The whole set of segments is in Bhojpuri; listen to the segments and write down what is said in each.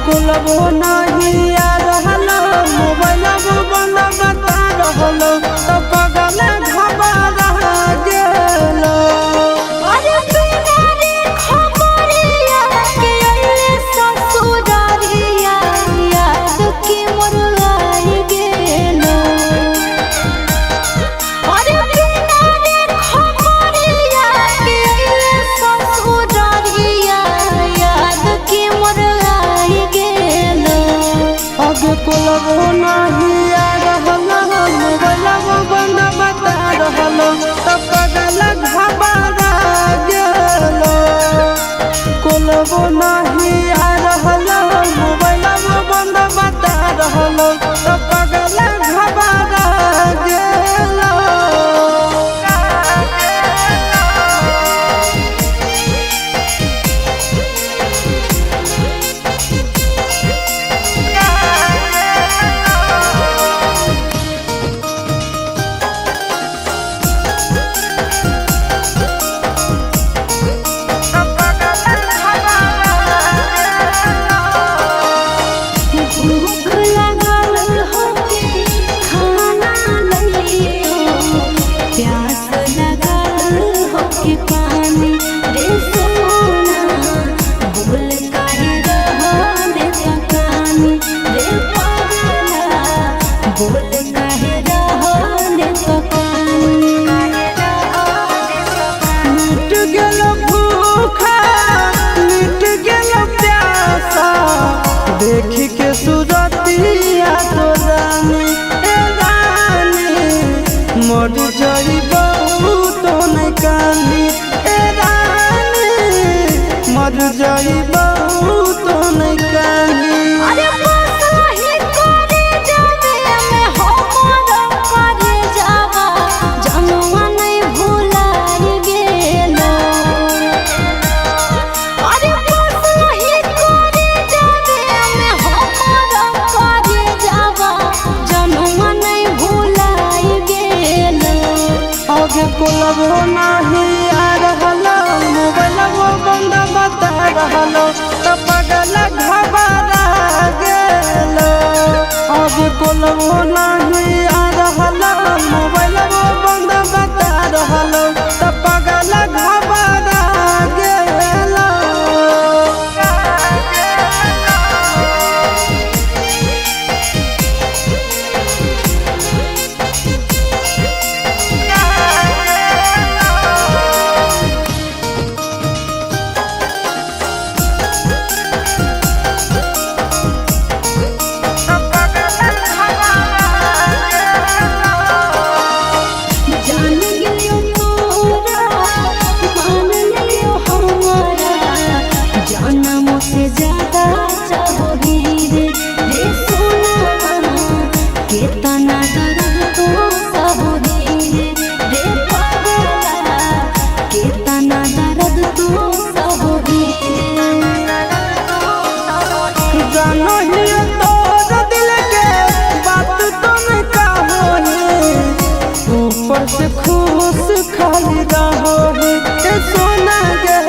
कुलबो नहीं आ रहल मोबाइल बंद बता रहल तो पगल घबरा गेल। अरे बिना रे खबरिया के अइले ससुरारिया याद के मोर आई गेल। अरे बिना रे खबरिया के अइले ससुरारिया याद के मोर आई गेल। अब कुलबो नहीं आ रहल मोबाइल बंद बता रहल तो पगल घबरा गेल। कुलबो नहीं आ रहल मोबाइल बंद बता रहल तो पगल घबरा गेल। भूख लागल होके खाना लइयो, प्यास लागल होके पानी रे सोना। बोल काहे रहले पकानी रे पगला, बोल काहे रहले पकानी। मिट गेल भूखा मिट गेल प्यासा देखी के सूरतिया तो रानी ए रानी मर जाइबो तो नहीं कानी ए रानी मर जाइबो तो नहीं कानी। अरे बसही करे जावे में हमर करे जावा जनवा नहीं भुलाइ गेल। अरे बसही करे जावे में हमर करे जावा जनवा नहीं भुलाइ गेल। आगे कुलबो नहीं आ रहल मोबाइल बंद बता रहल तो पगल घबरा गेल। आगे कुलबो नहीं आ रहल मोबाइल बंद बता रहल तो पगल घबरा गेल। जान गेलियो तोरा मान लियो हमारा, जनम से ज्यादा चाहोगी रे सोना। कितना दर्द तो सहोगी रे पगला, कितना दर्द तो सहोगी। जानो ही तोर दिल के बात तुम कहोगी ऊपर से खुश खाली रहोगी ए सोना गे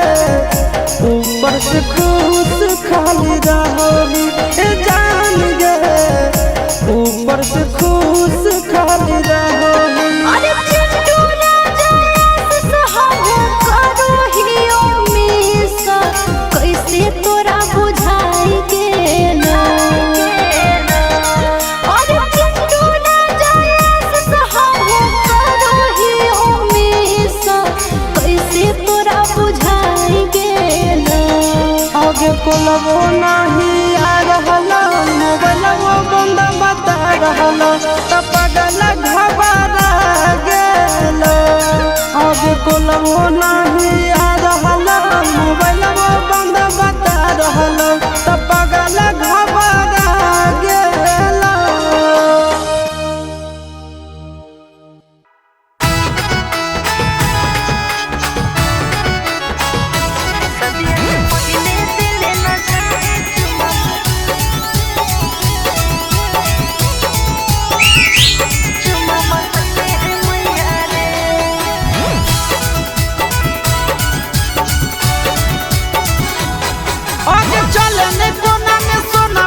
ऊपर से खुश खाली रहोगी ए जान गे ऊपर से खुश खाली रहोगी। अरे चिंटू राजा सहब करो हियो मिस, कैसे तोरा बुझाई गेल। अरे चिंटू राजा सहब करो हियो मिस, कैसे तोरा बुझाई गेल। आगे कुलबो नहीं आ रहल मोबाइल बंद बता रहल तो पगल घबरा गेल। आगे कुलबो नहीं आ रहल मोबाइल बंद बता रहल तो पगल घबरा गेल। आगे चले ने कोना में सोना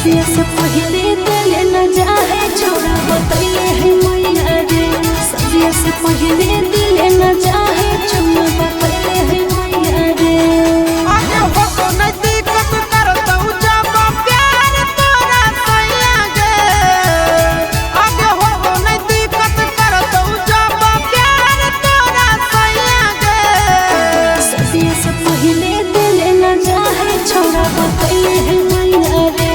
सदिया से पहले दिल न जाए छोड़ा बतैले है मैया रे सदिया से पहले दिल न जाए छोड़ा बतैले है मैया रे आगे हो तो नहीं दिक्कत करता हूँ जब प्यार तोरा सैया गे आगे हो तो नहीं दिक्कत करता हूँ जब प्यार तोरा सैया गे सदिया से पहले दिल न जाए छोड़ा बतैले है मैया रे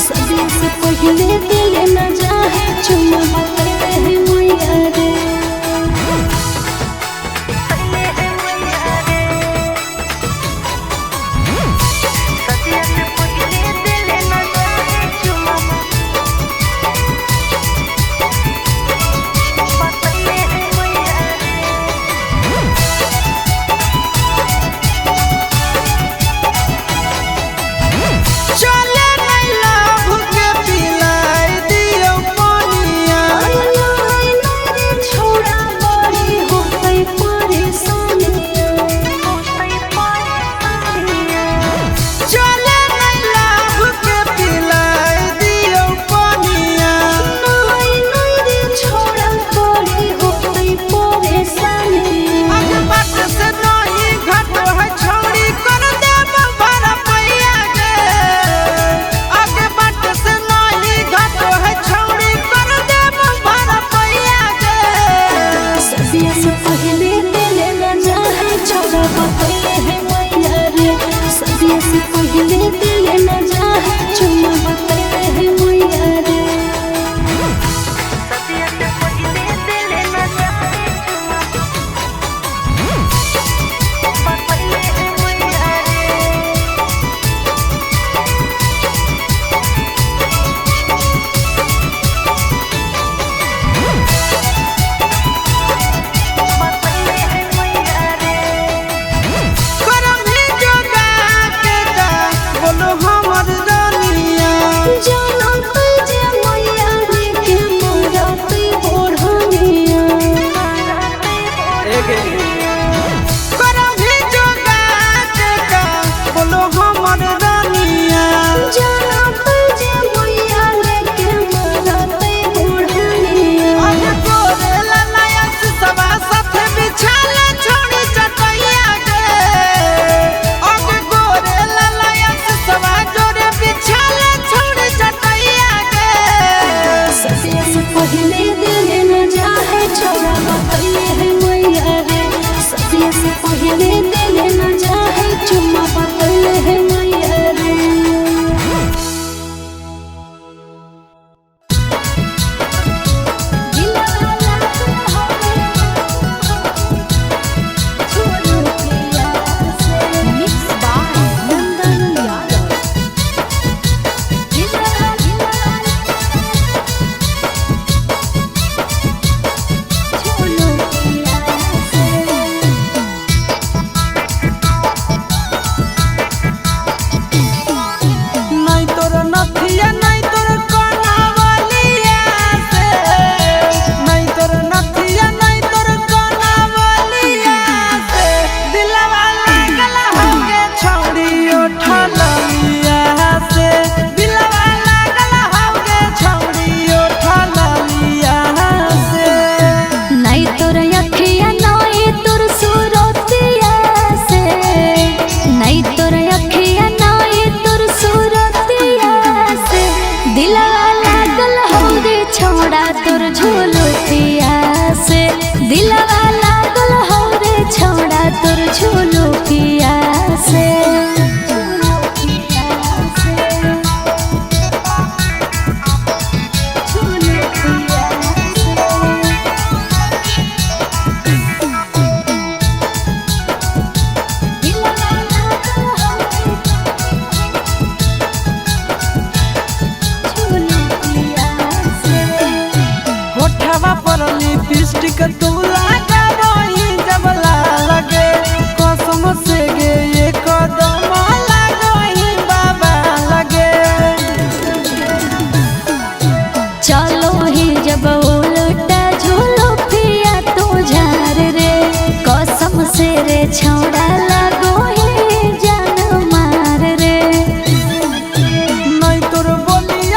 सदिया से पहले दिल न जाए छोड़ा बतैले है मैया रे चले नहीं लाभ के पिलाई दियो पानिया छोड़ा बड़ी हो गई परेशानियां चले नहीं लाभ के पिलाई दियो पानिया छोड़ा बड़ी हो गई परेशानियां आगे बात से नहीं घट है छोड़ी कर दे भरा पैया गे आगे बात से नहीं घट है छोड़ी कर दे भरा पैया गे सदिया से पहले दिल न जाए छोड़ा बतैले है मैया रे सदिया से पहले दिल न जाए छोड़ा बतैले है मैया रे करम ही जोगा के गा बोलो हमर रानिया जानो तुझे मैया रे के मोरा पे ओढ़निया करम ही जोगा के गा बोलो हमर रानिया जानो तुझे मैया रे के मोरा पे ओढ़निया आगे गोरे ललाया सवा साथे बिछाले छोड़ी चटैया गे आगे गोरे ललाया सवा जोरे बिछाले छोड़ी चटैया गे सदिया से पहले दिल न जाए छोड़ा बतैले है मैया रे सदिया से पहले दिल न जाए चुम्मा बतैले है मैया रे नहीं तोर नथिया नहीं तोर कनावलिया से नहीं तोर नथिया नहीं तोर कनावलिया से दिलवा लागल होगे छौड़ी उठलिया से दिलवा लागल होगे छौड़ी उठलिया से नहीं तोर अखिया नहीं तोर सूरतिया से नहीं तोर अखिया नहीं तोर सूरतिया से दिलवा लागल हो रे छोड़ा तोर झोलतिया से दिलवा लागल हो रे छोड़ा तोर झोलतिया से होठवा पर लिपस्टिक तू लगा रही जब लगे कसम से गे ये कदम लगही बाबा लगे चलो ही जब उलटा झूलो पिया तो झार रे कसम से रे छौड़ा लगो ही जान मार रे नहीं तोर बोलिया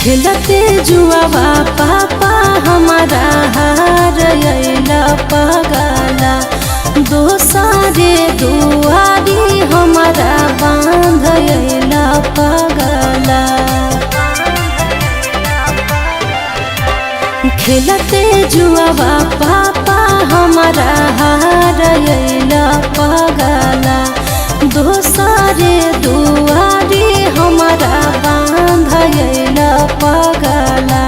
खेलते जुआवा पापा हमारा हार अइला पगला दोसारे दुआरी हमारा बांध अइला पगला खेलते जुआवा पापा हमारा हार अइला पगला दोसारे दुआरी हमारा बांध अइला पगला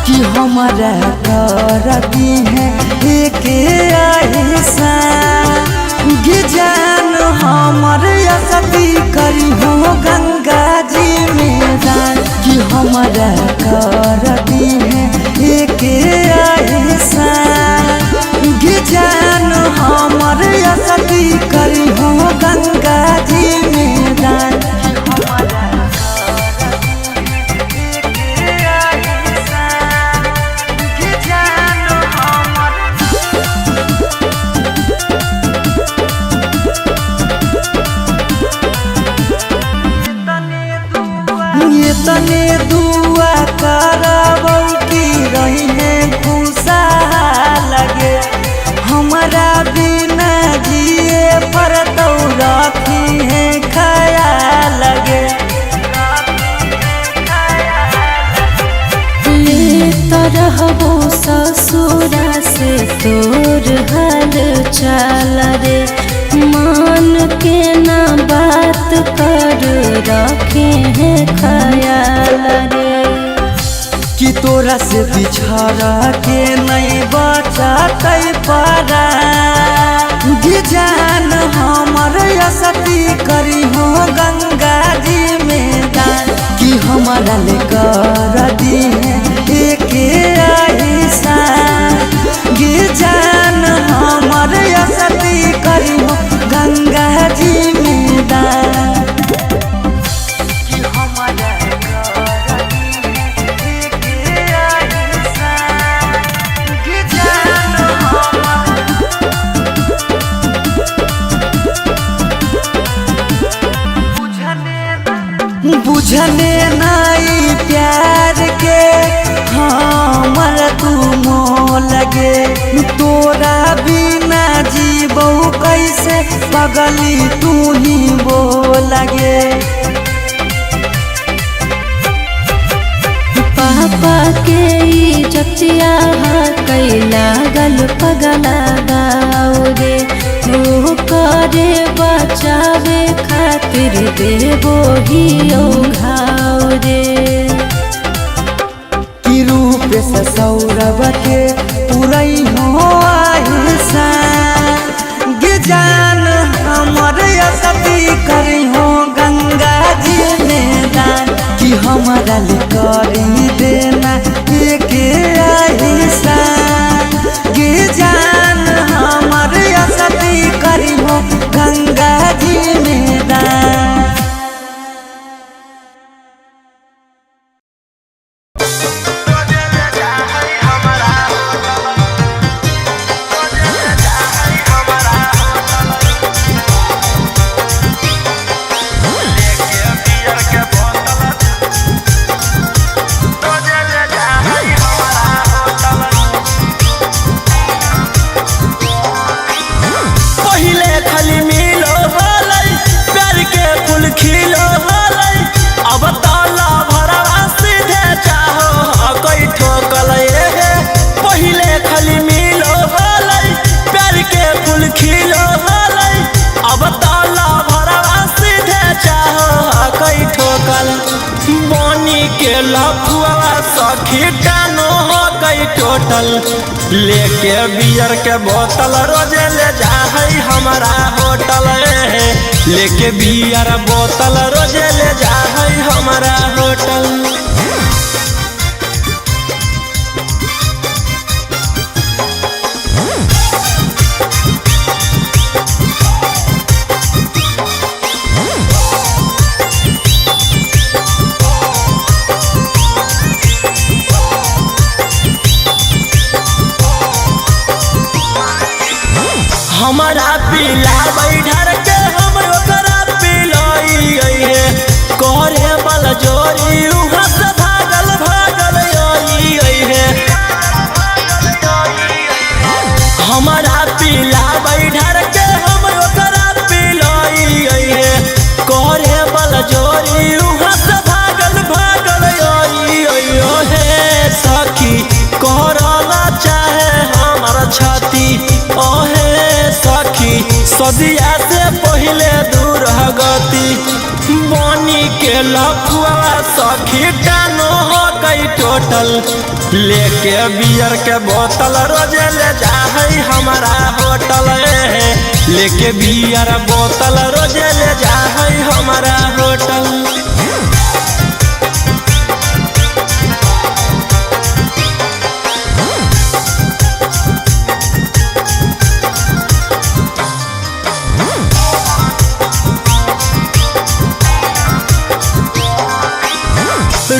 कि हमारा करती है एक ऐसा जान हमर असती करी हो गंगा जी में दान कि हमारा करती है एक ऐसा जान हमर असती करी हो गंगा जी में दान तने दुआ करबौ की रही है खुशा लगे हमारा बिना जिए पर तो रखी है ख्याल लगे ले तरहबो ससुरा से तोर हाल चाल रे मान के ना बात कर रखे हैं ख्याल रे कि तोरा से बिछड़ के नहीं बचतै परा जान हमर असती करी हो गंगा जी में दान कि हमारा ले कर दी एक ऐसा जान हमर असती करी हो गंगा जी में दान कि हमारा बुझने नहीं प्यार के हमर तू मोह लगे तोरा बिना जीबो कैसे पगली तू ही वो लगे पापा के इज्जतिया कैला गल पगला गाओ रे वो करे बचावे खातिर देवो ही घाव रे कि रूप से सौरभ के पुरई हो आहिसा जान हमर असती करी हो गंगा जी में दान कि हमारा ले करी देना एक ऐसा जान हमर असती करी हो गंगा जी में दान के लफुआ सखी टानो हो गई टोटल लेके बियर के बोतल रोजे ले जा है हमारा होटल लेके बियर बोतल रोजे ले जा है हमारा होटल। हमारा पीला बैठर के हम ओकरा पिलाई करे बल जोरी उहाँ से हमारा पीला बैठर के हम ओकरा पिलाई करे बल जोरी उहाँ से भागल भागल हे सखी करला चाहे हमार छाती ओहे सखी सदिया से पहले दूर गति बनी के लखुआ सखी टानो हो गई टोटल लेके बियर के बोतल रोजे ले जाहई हमारा होटल लेके बियर बोतल रोजे ले जाहई हमारा होटल।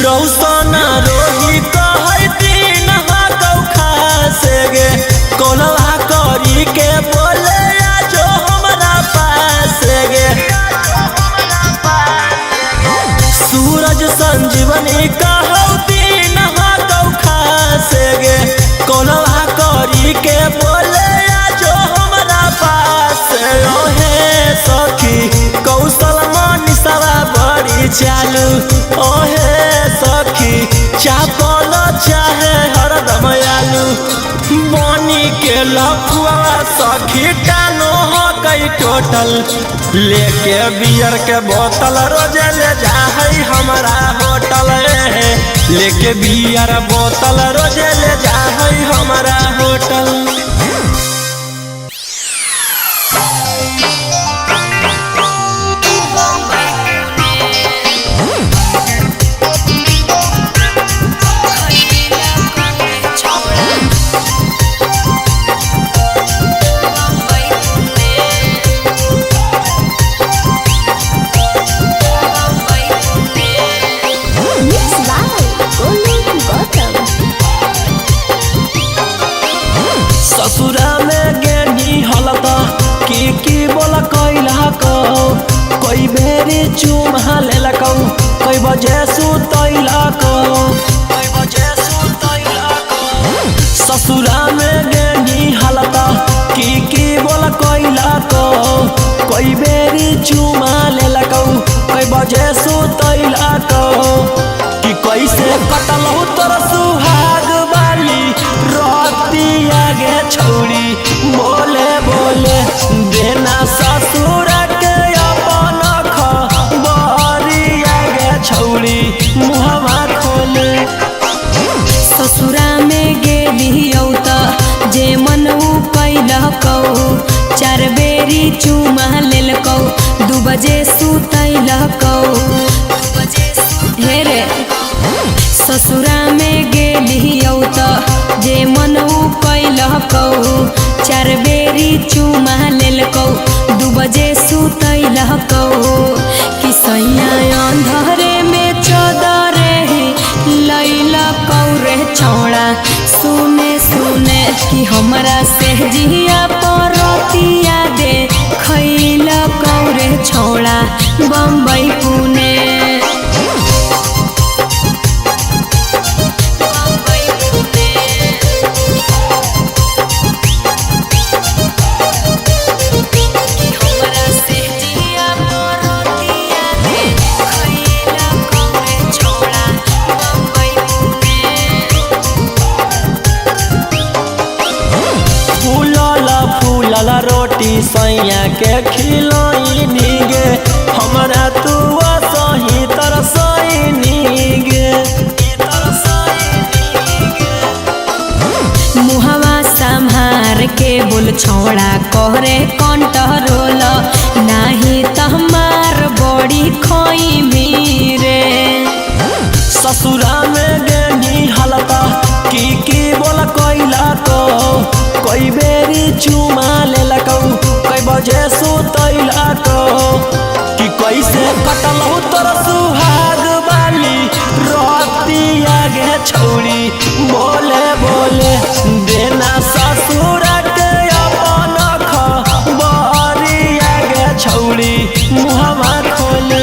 रौसना रोही कहै दिन हाकौ खासे गे कोलवा करी के बोले आजो हमरा पास गे सूरज संजीवनी कहौ दिन हाकौ खासे गे कोलवा करी के बोले आजो हमरा पास ओहे सखी कौशल मनीषवा बड़ी चालू ओहे सखी चापल चाहे हरदम आलू बनी के लखुआ सखी टानो हो गई टोटल लेके बियर के बोतल रोजे ले जाहई हमारा होटल लेके बियर बोतल रोजे ले जाहई हमारा होटल। ससुरा में गेनी हलता की बोला कैला को कोई बेरी चुमा लेला को कोई बजे सुतैला को ससुरा में गेनी हलता की बोला कैला को कोई बेरी चुमा लेला को कोई बजे सुतैला को कि कैसे कटल तोर सुहाग वाली रतिया गे छौड़ी बोले बोले देना ससुर के अपन खबरिया गे छौड़ी मुहवा खोले ससुरा में गेलियौ त जे मन कैलकौ 4 बेरी चुमा लेलकौ 2 बजे सुतैलकौ हे रे ससुरा में गेलियौ त जे मन कैलकौ 4 बेरी चुमा लेलकौ 2 बजे सुतैलकौ कि सैया अंधरे में चदरे लैलकौ रे छौड़ा सुने सुने कि हमरा से जिया परतिया दे खैलकौ रे छौड़ा बम्बई पुणे रोटी सैया के खिलाई नीगे हमरा तू सही तरसई नीगे मुहवा संभार के बोल छौड़ा कहरे कंट्रोल नाही त हमार बड़ी खोई मीरे ससुरा में गेनी हलता की बोला कैला को कोई बेरी चुमा लेलकौ कोई बजे सुतैलकौ कि कैसे कटल तोर सुहाग वाली रतिया गे छौड़ी बोले बोले देना ससुर के अपन खबरिया गे छौड़ी मुहवा खोले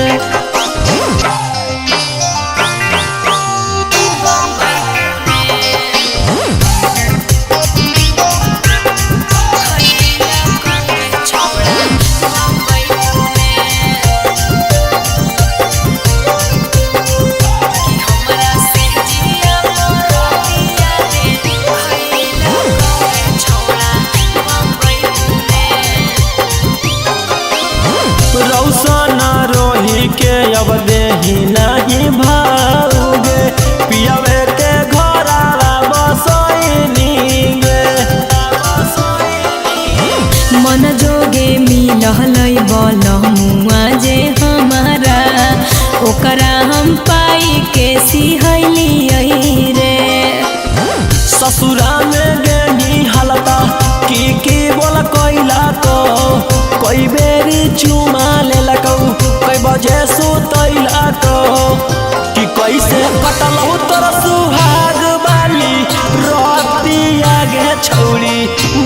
अब देही नहीं भाऊगे पियावे के घोरावा बसोइनी गे मन जोगे मिलहलै बलमुआ जे हमारा ओकरा हम पाई के सिहैली रे ससुरा में गेनी हालता की बोला कोइला को कोई बेरी चुमा ले लको कोई बजे सुतैला को कि कैसे कटलौ तोर सुहाग बाली रोतिया गे छौरी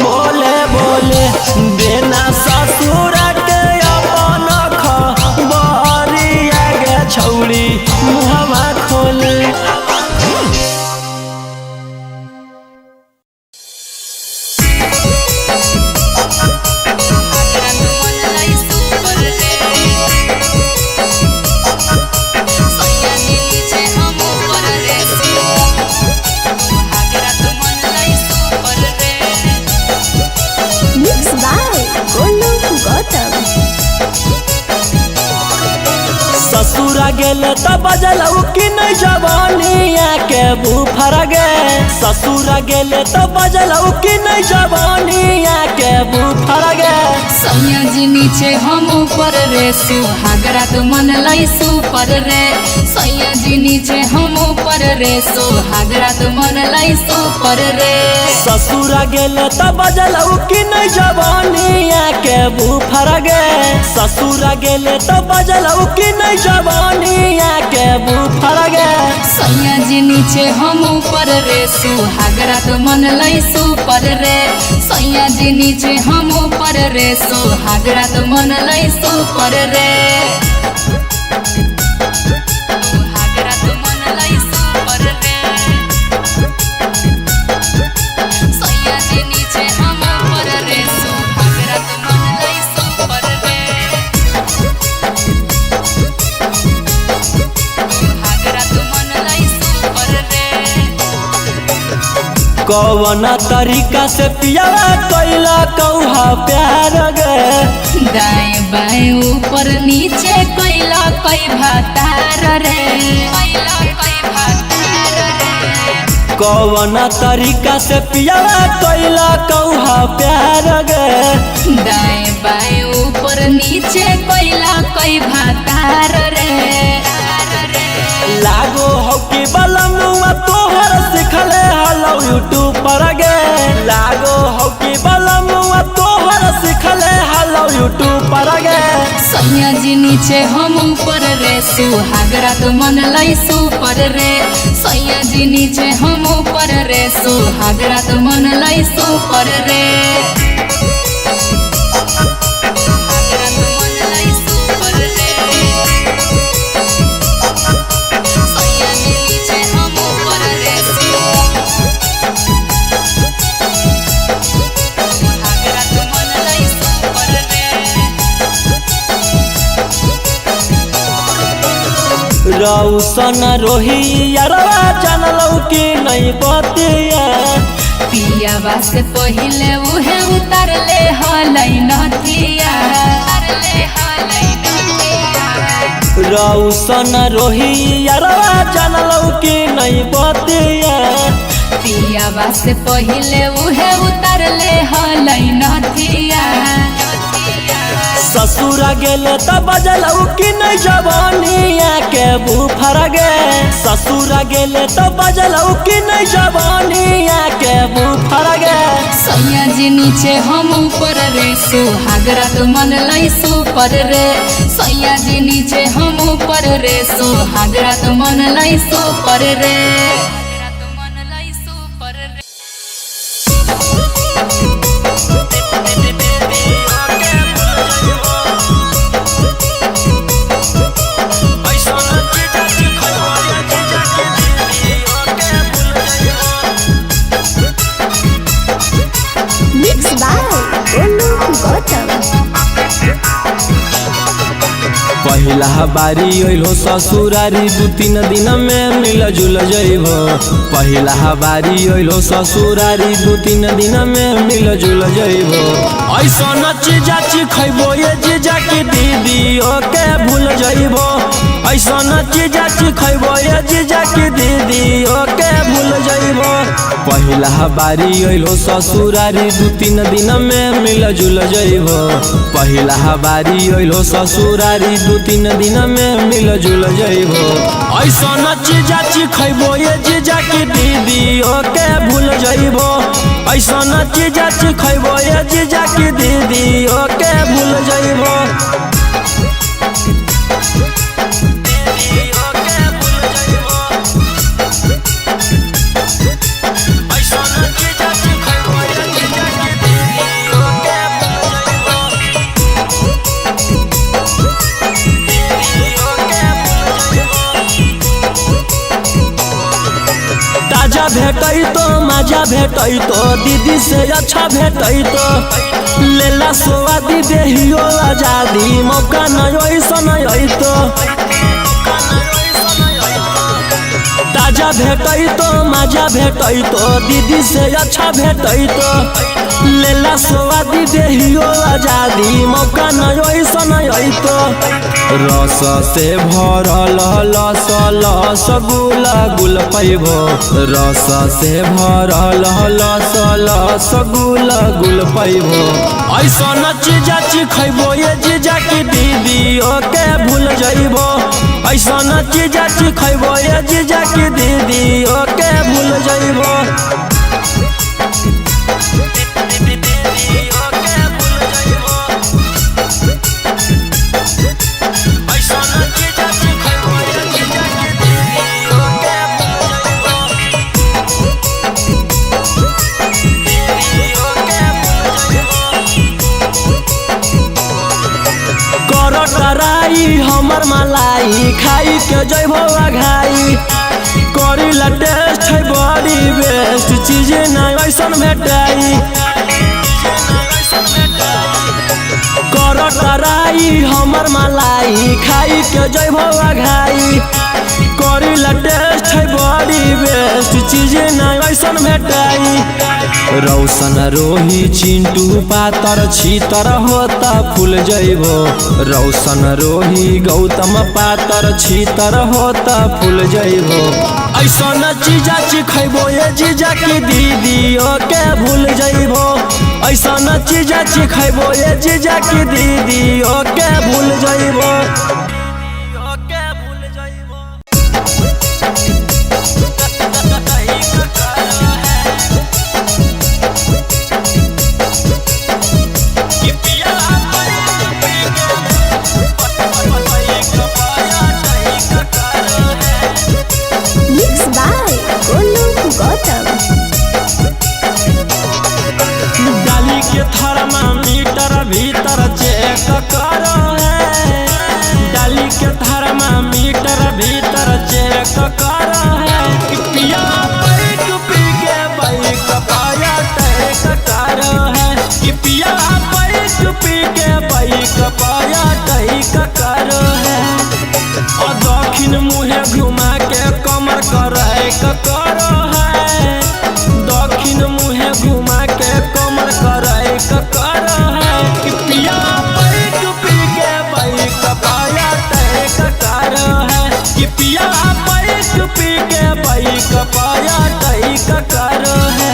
बोले बोले देना ससुर के अपन खबरिया गे छौरी मुहवा खोले ससुरा गेले त बजलौ कि नहीं जवानिया के बुफर गे ससुरा गेले त बजलौ कि नहीं जवानिया के बुफर गे सैया जी नीचे हम ऊपर रे सुहागरा तो मन लाई सुपर रे सैया जी नीचे हम ऊपर रे सुहागरा तो मन लाई सुपर रे ससुरा गेले त बजलौ कि नहीं जवानिया के बुफर गे ससुरा गेले त बजलौ कि नहीं जवानिया के बुफर गे सैया जी नीचे हम ऊपर रे सुहागरा तो मन लाई सुपर रे सैया जी नीचे हम ऊपर रे सुहागरा तो मन लाई सुपर रे सुहागरा तो मन लाई सुपर रे सैया जी नीचे हम ऊपर रे सुहागरा तो मन लाई सुपर रे कौन तरीका से पियावा कैला कौहा प्यार गे दाएं बाएं ऊपर नीचे कैला कई भातार रे कौन तरीका से पियावा कैला कौहा प्यार गे दाएं बाएं ऊपर नीचे कैला कई भातार रे लागो हो कि बलमुआ तोहर सिखले हलो यूट्यूब पर गे लागो हो कि बलमुआ तोहर सिखले हलो यूट्यूब पर गे सैया जी नीचे हम ऊपर रे सुहागरा तो मन लाई सुपर रे सैया जी नीचे हम ऊपर रे सुहागरा तो मन लाई सुपर रे रौसन रोही यारवा जानलौ कि नहीं बतिया पियावा से पहिले उहे उतर ले हलै नथिया रौसन रोही यारवा जानलौ कि नहीं बतिया पियावा से पहिले उहे उतर ले हलै नथिया ससुरा गेले त बजलौ कि नहीं जवानिया के बुफर गे ससुरा गेले त बजलौ कि नहीं जवानिया के बुफर गे सैया जी नीचे हम ऊपर रे सुहागरा तो मन लाई सुपर रे सैया जी नीचे हम ऊपर रे सुहागरा तो मन लाई सुपर रे पहिला बारी अइलो ससुरारी 2-3 दिन में मिल जुल जइबो पहिला बारी अइलो ससुरारी 2-3 दिन में मिल जुल जइबो ऐसन चीजा खइबो ये जीजा की दीदी ओके भूल जइबो ऐसा न चीजा खैबो ये जीजा की दीदी ओके भूल जइबो। पहिला बारी अइलो ससुरारी 2-3 दिन में मिल जुल जइबो। पहिला बारी अइलो ससुरारी 2-3 दिन में मिल जुल जइबो। ऐसा न चीजा खैबो ये जीजा की दीदी ओके भूल जइबो। ऐसा न चीजा खैबो ये जीजा की दीदी ओके भूल जइबो। ताजा भेटै तो मजा भेटै तो दीदी से अच्छा भेटै तो लेला स्वादी देहियो आजादी मौका नहीं ऐसा नहीं तो। ताजा भेटै तो मजा भेटै तो दीदी से अच्छा भेटै तो लेला स्वादी देहियो आजादी मौका नहीं ऐसा नहीं तो। रस से भरल लस लस गुल गुल पैबो। रस से भरल लस लस गुल गुल पैबो। ऐसा न चीजा खैबो ये जीजा की दीदी ओके भूल जइबो। ऐसा न चीजा खैबो ये जीजा की दीदी ओके भूल जइबो। कराई हमर मलाई खाई के जइबो घाई करी ला टेस्ट है बड़ी बेस्ट चीज नहीं ऐसा भेटाई। कराई हमर मलाई खाई के जइबो घाई करी ला टेस्ट है बड़ी बेस्ट चीज नहीं ऐसा भेटाई। रौशन रोही चिंटू पातर छीतर होता फूल जइबो। रौशन रोही गौतम पातर छीतर होता फूल जइबो। ऐसा न चीजा खैबो ये जीजा की दीदी ओके भूल जइबो। ऐसा न चीजा खैबो ये जीजा की दीदी ओके भूल जइबो। डाली के थर्मामीटर भीतर चेक करो है। डाली के थर्मामीटर भीतर चेक करो है। पिया बैठ पी के बाइक पाया टैक करो है। पिया बैठ पी के बाइक पाया टैक करो है। और दक्षिण मुहे घुमा के कमर करे करो है। दक्षिण मुहे घुमा के कमर करे करो है। पिया बैठ पी के बाइक पाया टैक करो है। पिया बैठ पी के बाइक पाया टैक करो है।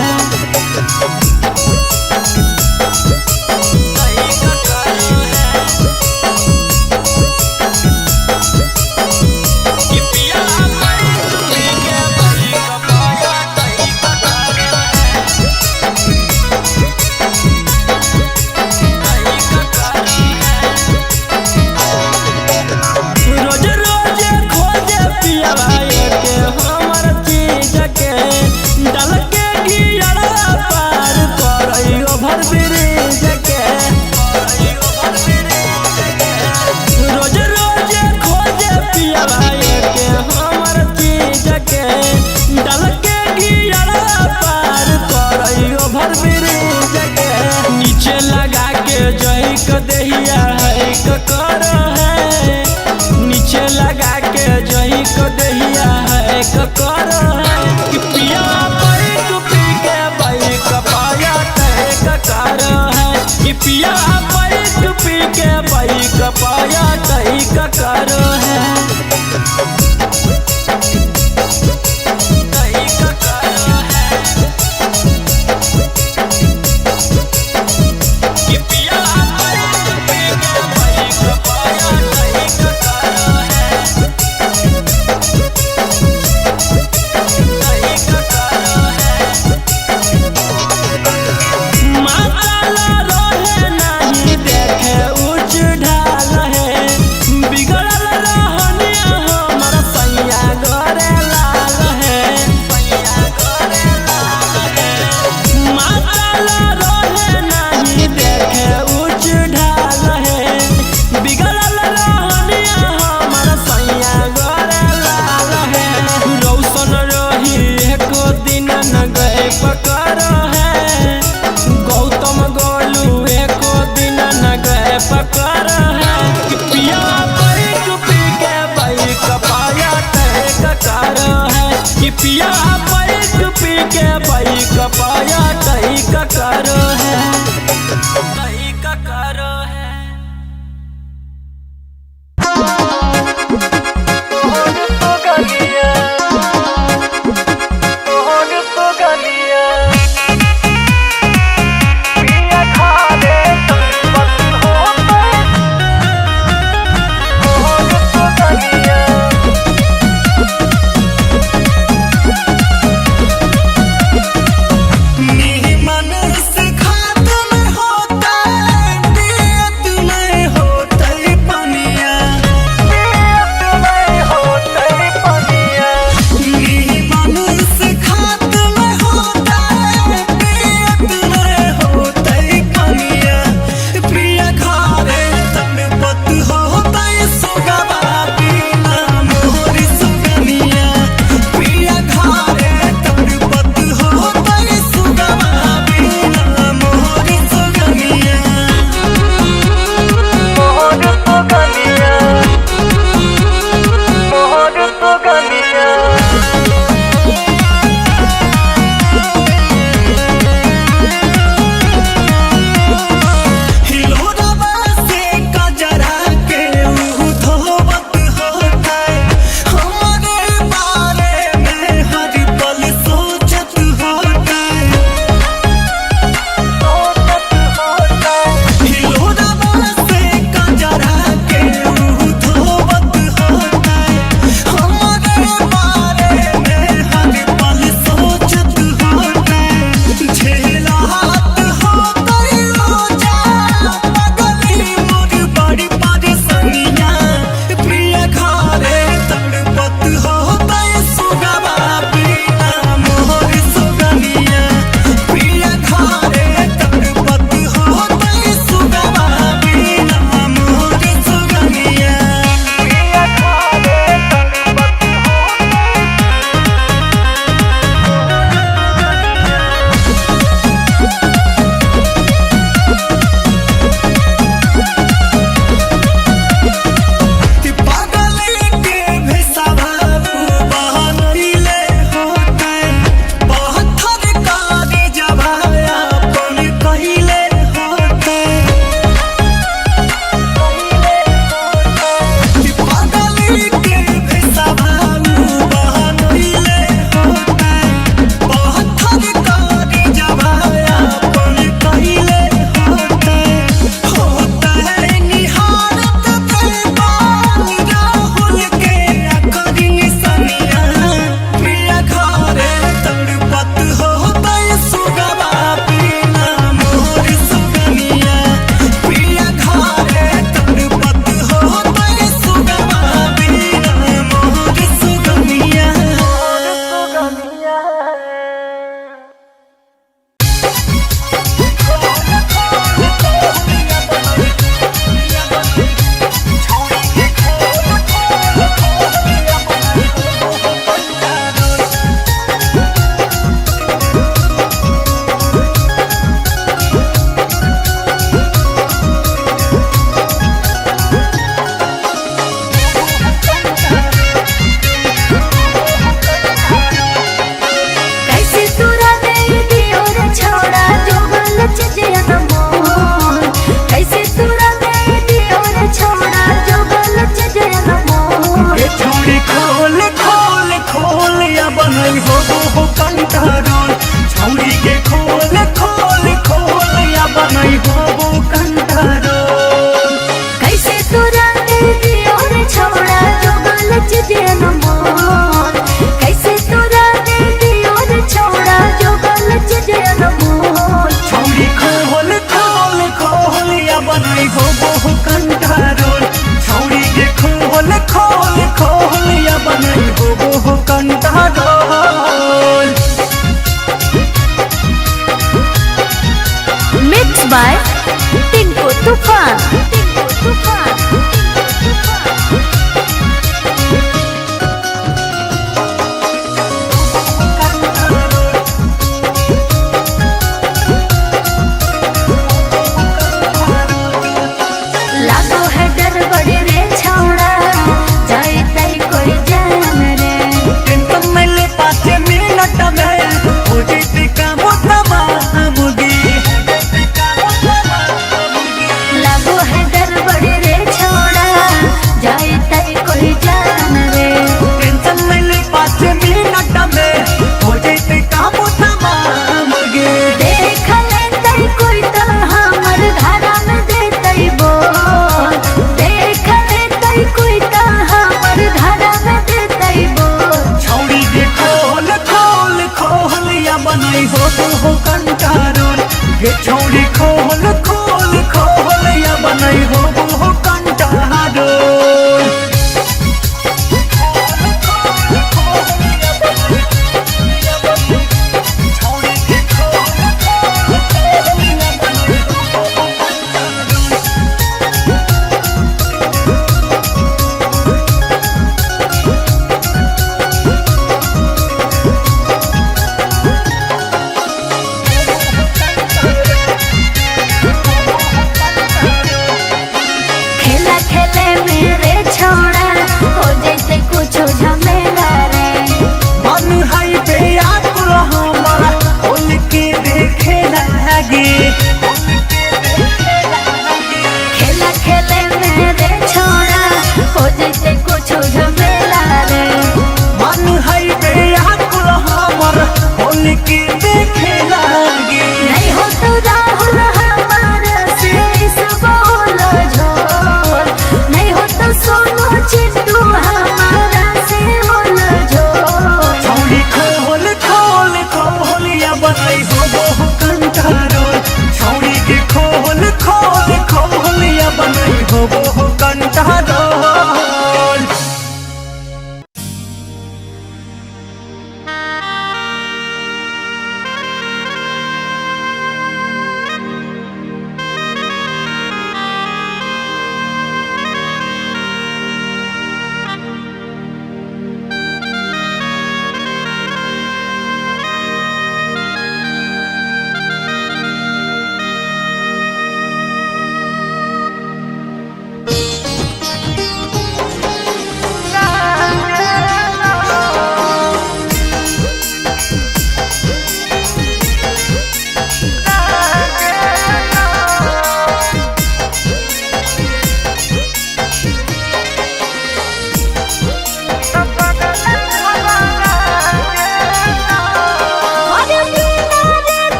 दहिया है करो है। नीचे लगा के जही को दहिया है करो है। कि पिया बैठ पी के बाइक पाया टैक करो है। कि पिया बैठ पी के बाइक पाया टैक करो है। कहीं का करो है by Tinku Tufan. लागो है डर बड़े रे छौड़ा जाए तई कोई जान रे टेंशन में ले 5 मिनट में हो जैसे काम तबाह मुगी छौरी खोल खोल खोल या बनई हो वो कंटारो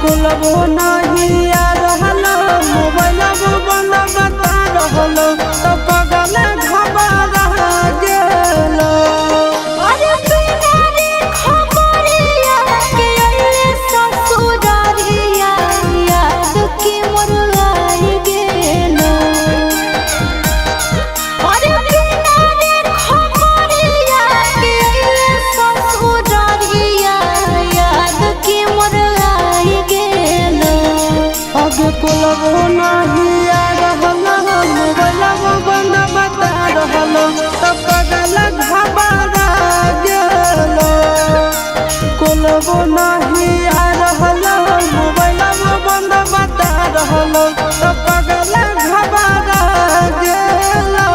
कुलबो नहीं आ रहलो मोबाइल बंद बता रहलो तो पगल घबरा गेलो अरे बिना रे खबरिया के अइले ससुरारिया याद के मोर आई गेलो अरे बिना रे खबरिया के अइले ससुरारिया याद के मोर आई गेलो अब कुलबो नहीं आ रहलो मोबाइल बंद बता रहलो तो पगल घबरा गेलो कुलबो नहीं आ रहलो मोबाइल बंद बता रहलो तो पगल घबरा गेलो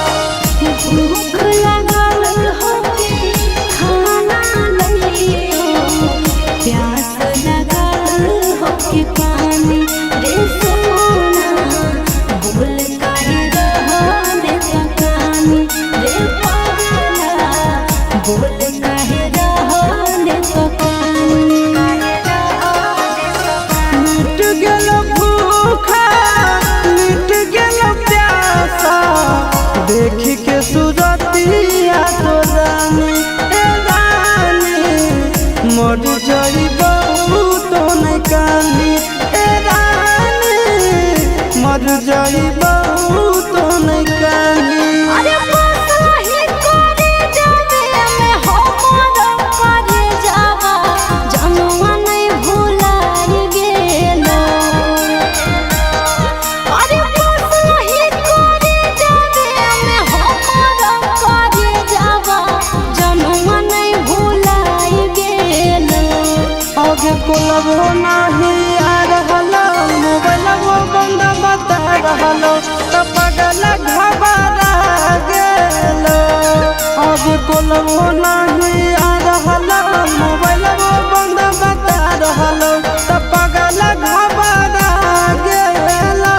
भूख लागल होके खाना लइयो प्यास लागल होके पानी रे सोना भूल काहे रहने तकानी रे पागला भूल काहे रहने तकानी मिट गेलो भूखा मिट गेलो प्यासा देखी के सूरत कोलबो नहीं आ रहलो मोबाइलबो बंद बता रहलो तो पगल घबरा गेलो अब कोलबो नहीं आ रहलो मोबाइलबो बंद बता रहलो तो पगल घबरा गेलो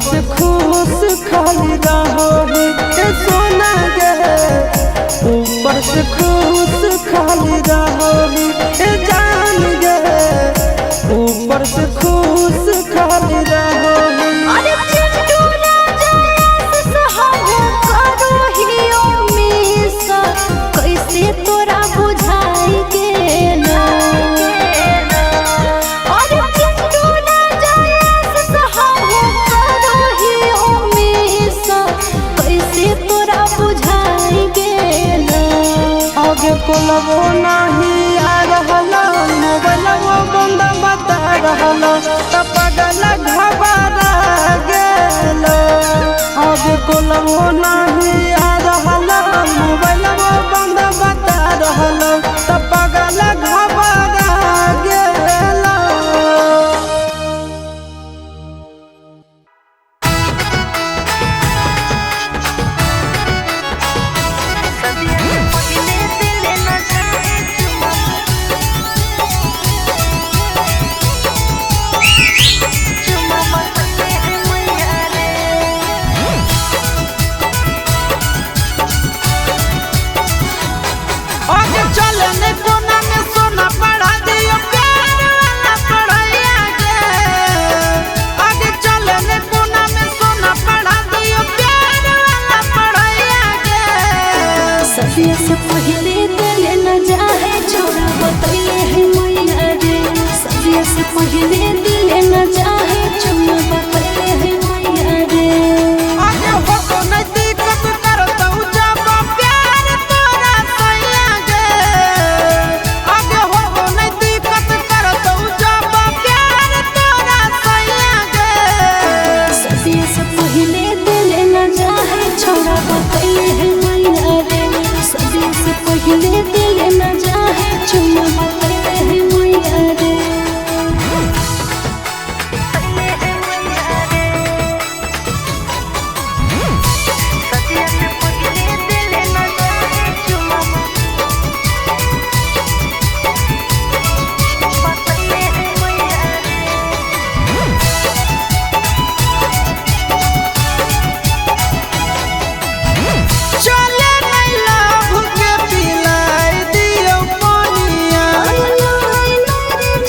से खुश खाली रहोगे सोना गे ऊपर से खुश खाली रहोगे जान गे ऊपर से खुश खाली रहोगे अरे चिंटू राजा सहारा करो हियो मिसा कैसे तोरा बुझाई गेलो अरे चिंटू राजा सहारा करो हियो मिसा कैसे तोरा बुझाई गेलो आगे कोलबो नहीं आ रहलो मोबाइलबो बंद बता रहलो तो पगल घबरा गेलो आगे कोलबो नहीं आ रहलो मोबाइलबो बंद बता रहलो तो पगल घबरा गेलो आगे चलने कोना में सोना पढ़ा दियो प्यार वाला पढ़ाइया गे आगे चलने कोना में सोना पढ़ा दियो प्यार वाला पढ़ाइया गे सदिया से पहले दिल न जाए छोड़ा बतैले है मैया रे सदिया से पहले दिल न जाए छोड़ा बतैले है मैया रे आगे हो तो नहीं दिक्कत करता जब प्यार तोरा सैया गे आगे हो तो नहीं दिक्कत करता जब प्यार तोरा सैया गे सदिया से पहले दिल न जाए छोड़ा बतैले है मैया रे सदिया से पहले दिल न जाए छोड़ा बतैले है मैया रे चले नहीं लव के पिलाई दियो पानिया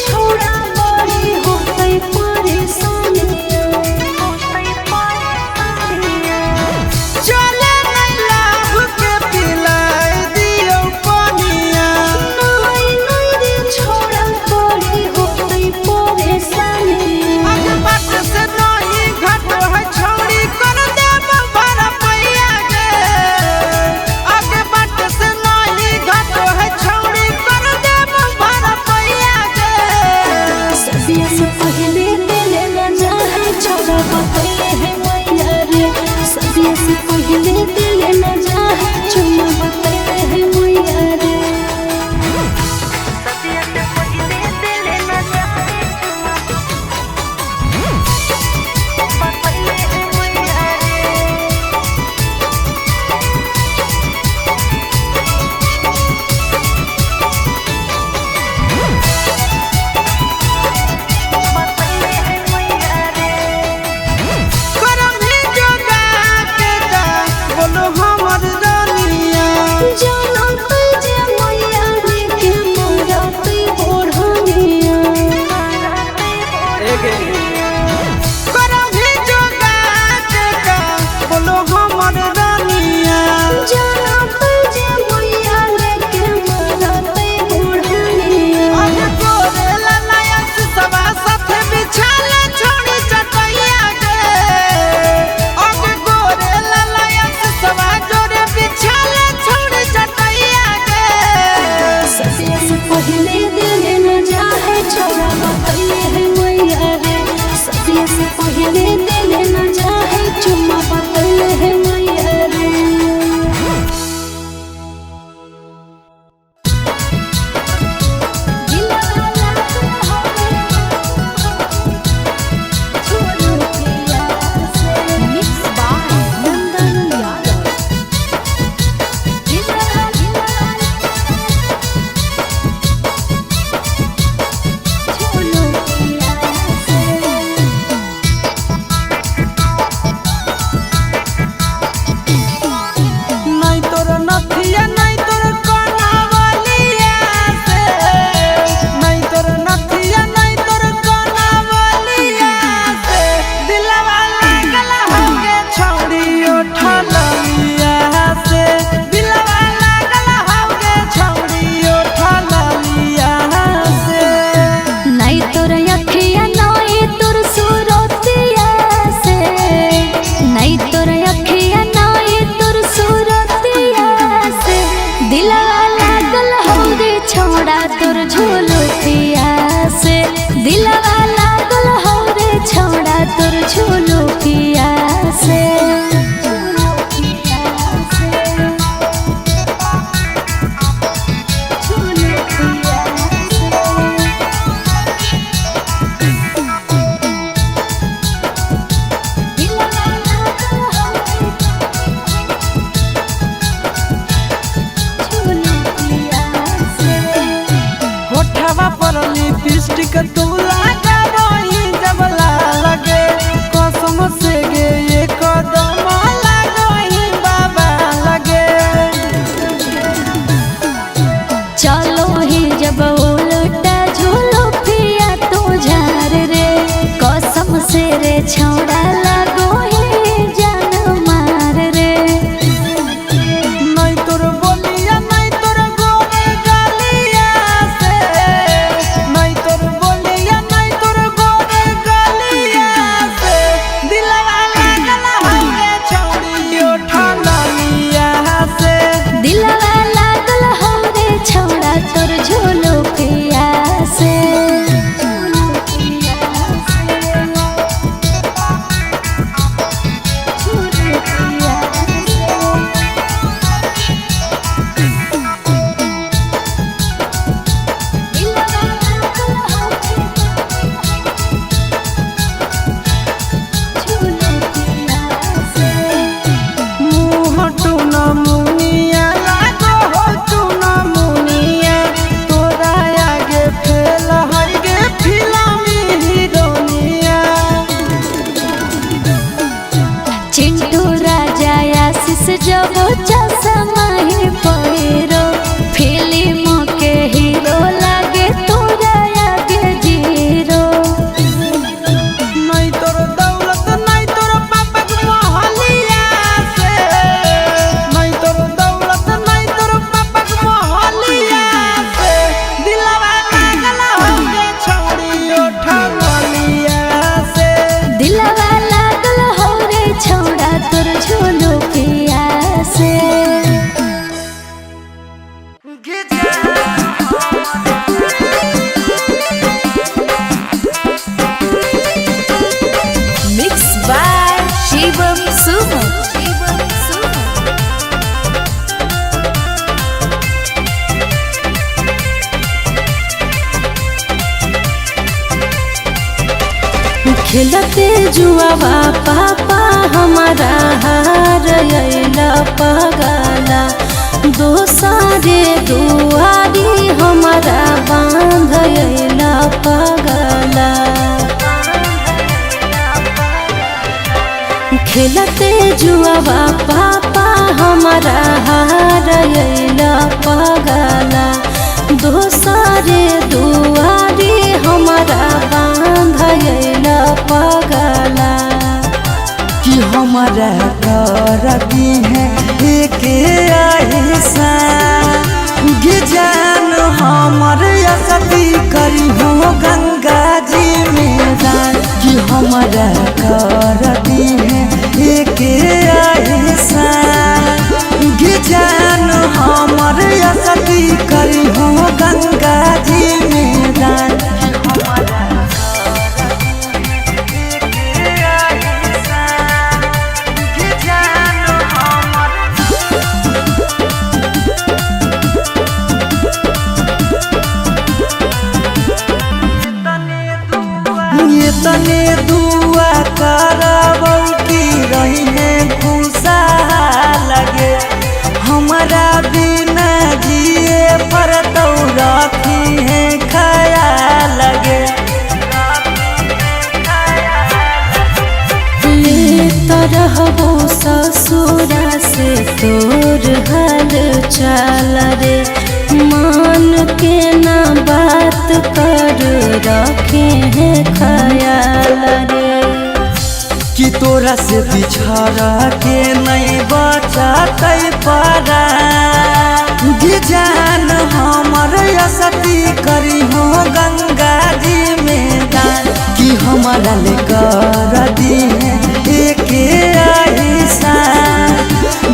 छोड़ा बड़ी हो गई परेशानियां चले नहीं लव के पिलाई दियो पानिया छोड़ा बड़ी हो गई परेशानियां आगे बात से नहीं घट है छोड़ी कर देब भरा पैया गे आगे बात से नहीं घट है छोड़ी कर देब भरा पैया गे सदिया से पहले दिल न जाए छोड़ा बतैले है मैया रे सदिया से पहले दिल न जाए छोड़ा बतैले है मैया रे लिपस्टिक तू लगा वही जब लगे कसम से गे ये कदम लगा वही बाबा लगे। चलो ही जब उल्टा झूलो पिया तू झार रे कसम से रे छौड़ा लगो ही जान मार रे। नहीं तोर बोलिया नहीं तोर गोरे गलिया से नहीं तोर बोलिया नहीं तोर गोरे गलिया से दिलवा लागल हवे छौड़ी उठा लिया से। दिलवा लागल हमरे छौड़ा तोर झूलो पिया से। मुँह टूना मुनिया लागो हो टूना मुनिया तोरा आगे फेल हर गे फिल्मी हीरोनिया। चिंटू राजा आशीष जब चश्मा ही पहिरो फिल्म के हीरो लागे तोरा आगे जीरो। नहीं तोर दौलत नहीं तोर पापा के मोहलिया से नहीं तोर दौलत नहीं तोर पापा के मोहलिया से दिलवा लागल हवे छौड़ी उठा लिया से। दिलवा लागल हो रे छौड़ा तोर झूलो पिया से। मिक्स बाय शिवम सुमन। खेलते जुआवा पापा हमारा हार अइला पगला दोसारे दुआरी हमारा बांध अइला पगला। खेलते जुआवा पापा हमारा हार अइला पगला दोसारे दुआरी हमारा बांध अइला पगला। कि हमारा कर दी है एक ऐसा गे जान हमर असती करी हो गंगा जी में दान। कि हमारा कर दी है एक ऐसा गे जान हमर असती करी हो गंगा जी में दान। तने दुआ करबौ की रही है खुशा लगे हमारा बिना जिए पर तो रखी है ख्याल लगे। ले तरहबो ससुरा से तोर हाल चाल रे मान के ना बात कर रखे हैं ख्याल रे। कि तोरा से बिछड़ के नहीं बचतै पारा गे जान हमर असती करी हो गंगा जी में दान। कि हमारा ले कर दी है एक ऐसा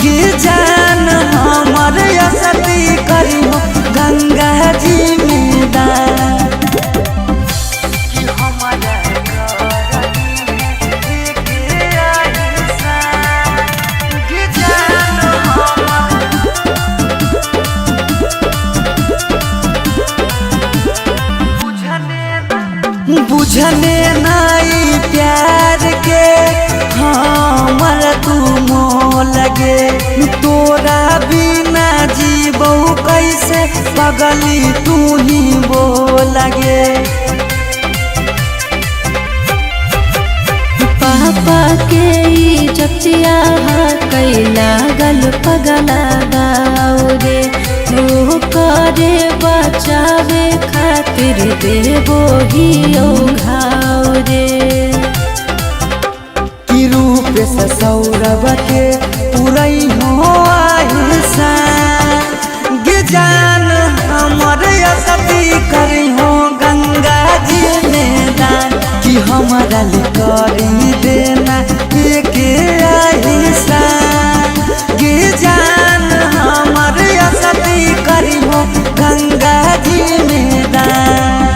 गे जान हमर असती करी हो गंगा जी में दान। बुझने नाई प्यार के हमर तू मोह लगे तोरा बिना जीबो कैसे पगली तू ही वो लगे। लागल पगला गाँव रे हो करे बचावे खातिर देवो ही घाव रे कि रूप से सौरभ के पुरई हो आहिसा गे जान हमर असती करी हो गंगा जी में दान कि हमारा ले करी देना के आहिसा गे जान हमर असती करी हो गंगा जी में दान।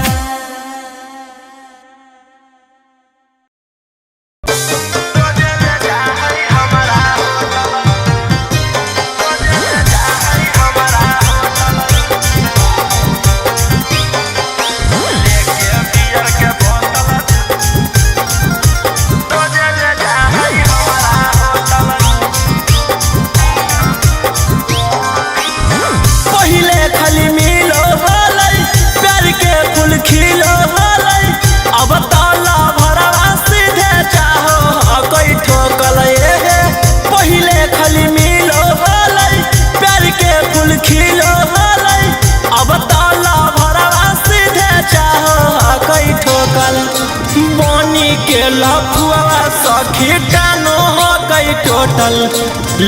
टोटल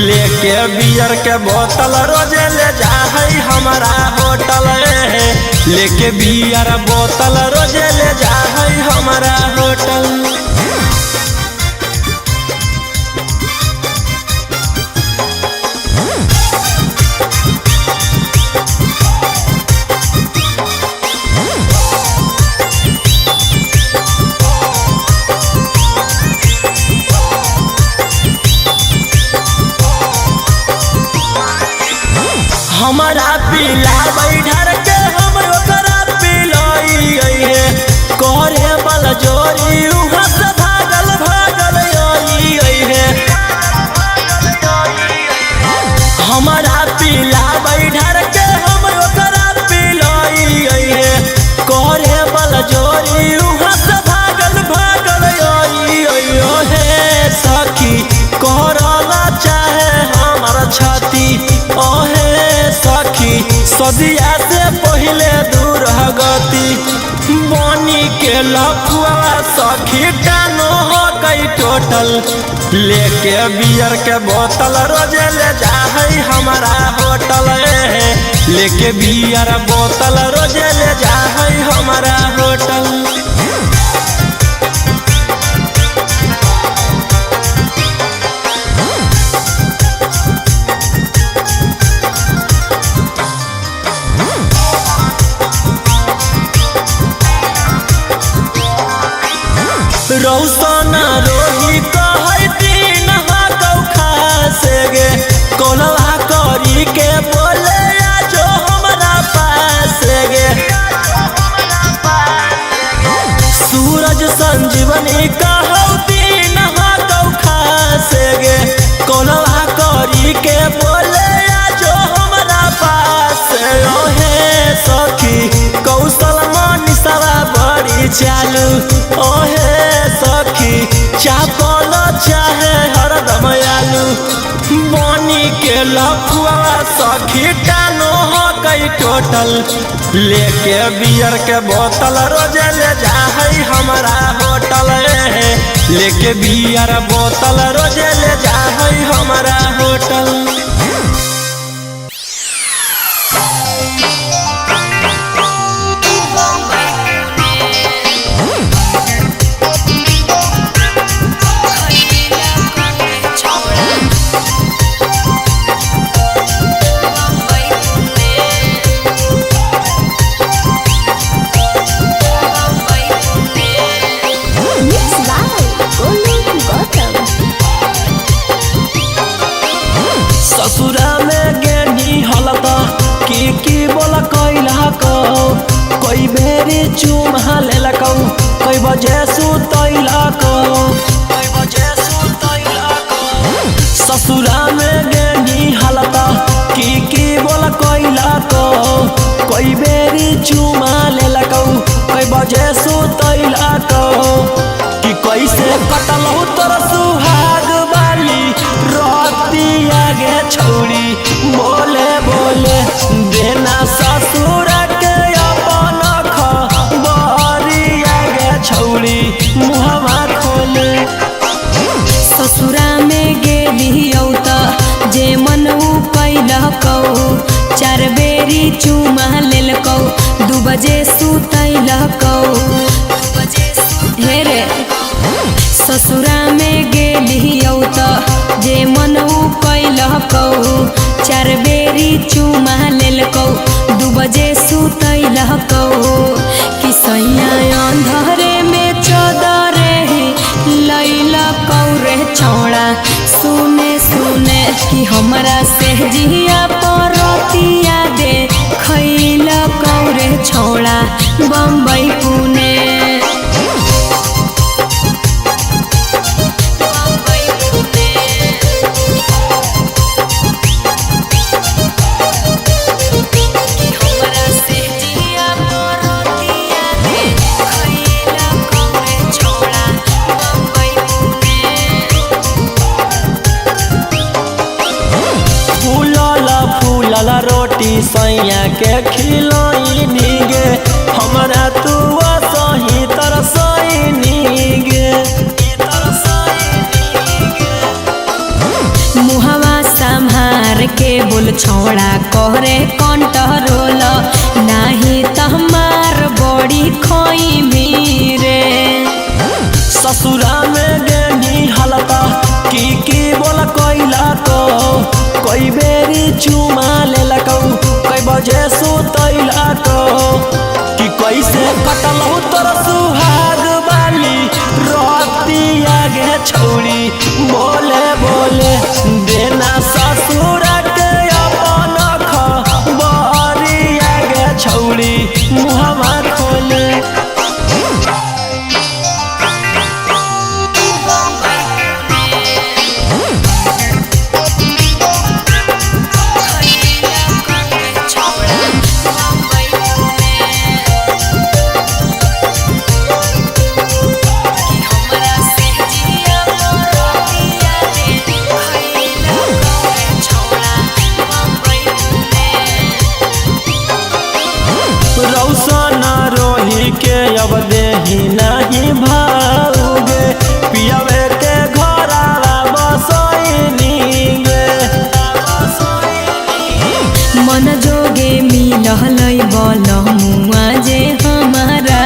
लेके बियर के बोतल रोजे ले जा है हमारा होटल लेके बियर बोतल रोजे ले जा है हमारा होटल। हमारा पीला बैठर के हम ओकरा पिलाई है करे बल जोरी उहाँ से भागल भागल आई है। हमारा पीला बैठर के हम ओकरा पिलाई है करे बल जोरी उहाँ से भागल भागल आई है। सखी करला चाहे हमारा छाती ओहे सखी सदिया से पहले दूर गति बनी के लफुआ सखी कानो हो गई टोटल लेके बियर के बोतल रोजे ले जा है हमारा होटल लेके बियर बोतल रोजे ले जा है हमारा होटल। रौसना रोही कहै दिन हाकौ खासे गे कोलवा करी के बोले आजो हमरा पास गे। सूरज संजीवनी कहौ दिन हाकौ खासे गे कोलवा करी के बोले आजो हमरा पास ओहे सखी कौशल मनीषवा बड़ी चालू ओहे सखी चापल चाहे हरदम आलू बनी के लफुआ सखी कानो हो गई टोटल लेके बियर के बोतल रोजे ले जा है हमारा होटल लेके बियर बोतल रोजे ले जा है हमारा होटल। ससुरा में गेनी हलता की बोला कैला को कोई बेरी चुमा लेलकौ कोई बजे सुतैला को ससुरा में गेनी हलता की बोला कैला को कोई बेरी चुमा लेलकौ कोई बजे सुतैला को कि कैसे कटलौ तोर सुहाग वाली रातिया आगे छौड़ी बोले बोले देना ससुर के अपन खबरी आगे छौड़ी मुहवा खोले। ससुरा में गेलियौ त जे मन कैलकौ 4 बेरी चुमा लेलकौ 2 बजे सुतैलकौ हे रे। ससुरा में गेलियौ त जे मन कैलकौ 4 बेरी चुमा लेलकौ 2 बजे सुतैलकौ कि सैया अंधरे में चदरे लैलकौ रे छौड़ा सुने सुने कि हमरा से जिया परतिया दे खैलकौ रे छौड़ा बम्बई पुणे। रोटी सैया के खिलाई नीगे हमरा तू सही तरसई नीगे। मुहवा संभार के बोल छौड़ा करे कंट्रोल नाही त हमार बड़ी खोई मीरे। ससुरा में गेनी हलता की बोल कोइला को कोई बेरी चुमा लेलकौ कई बजे सुतैलकौ कि कैसे कटलौ तोर सुहाग वाली रोटी आगे छौड़ी बोले बोले देना ससुर के अपन खबरी आगे छौड़ी मुहवा खोले। के अब देही नहीं भाऊगे पियावे के घरवा बसैनी गे। मन जोगे मिललै बलमुआ जे हमारा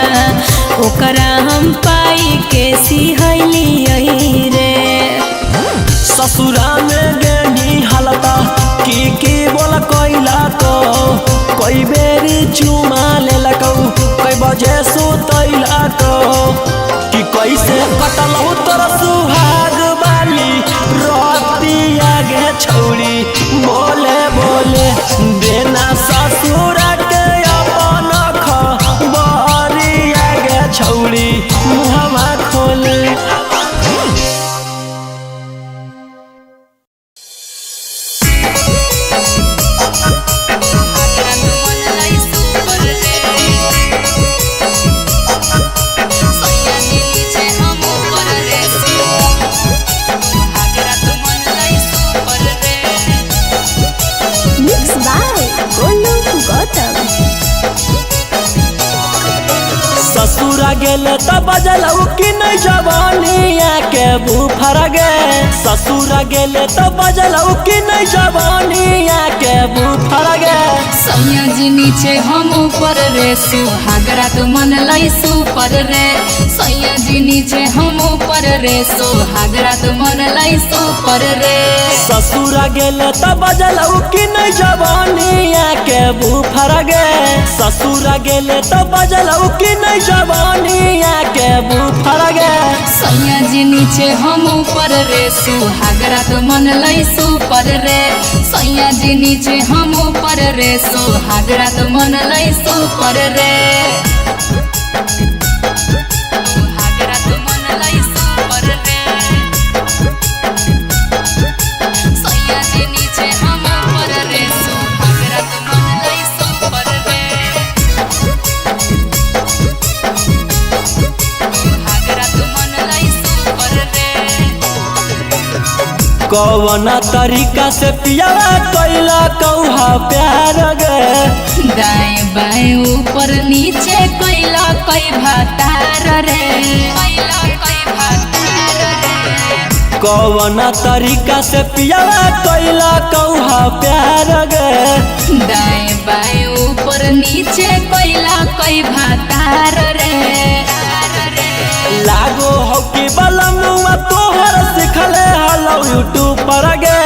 ओकरा हम पाई के सिहैलियै रे। ससुरा में गेनी हलता की बोल कोइला को कोई बेरी चुमा लेलकौ कई बजे सुतैलकौ कि कैसे कटलौ तोर सुहाग वाली रोटी आगे छौड़ी बोले बोले देना ससुर के अपन खबरी आगे छौड़ी मुहवा खोले। ससुरा गेले त बजलौ कि नहीं जवानिया के बुफर गे। ससुरा गेले त बजलौ कि नहीं जवानिया के बुफर गे। सैया जी नीचे हम ऊपर रे सुहागरा तो मन लाई सुपर रे। सैया जी नीचे हम ऊपर रे सुहागरा तो मन लाई सुपर रे। ससुरा गेले त बजलौ कि नहीं जवानिया के बुफर गे। ससुरा गेले त बजलौ कि नहीं जवानिया के बुफर गे। सैया जी नीचे हम ऊपर रे सुहागरा तो मन लाई सुपर रे। सैया जी नीचे हम ऊपर रे सुहागरा तो मन लाई सुपर रे। सुहागरा तो मन लाई सुपर रे। सैया जी नीचे हम ऊपर रे सुहागरा तो मन लाई सुपर रे। सुहागरा तो मन लाई सुपर रे। कौन तरीका से पियावा कैला कौहा प्यार गे दाएं बाएं ऊपर नीचे कैला कई भातार रे कौन तरीका से पियावा कैला कौहा प्यार गे दाएं बाएं ऊपर नीचे कैला कई भातार रे लागो हो कि बलमुआ तोहर सिखले हलो यूट्यूब पर गे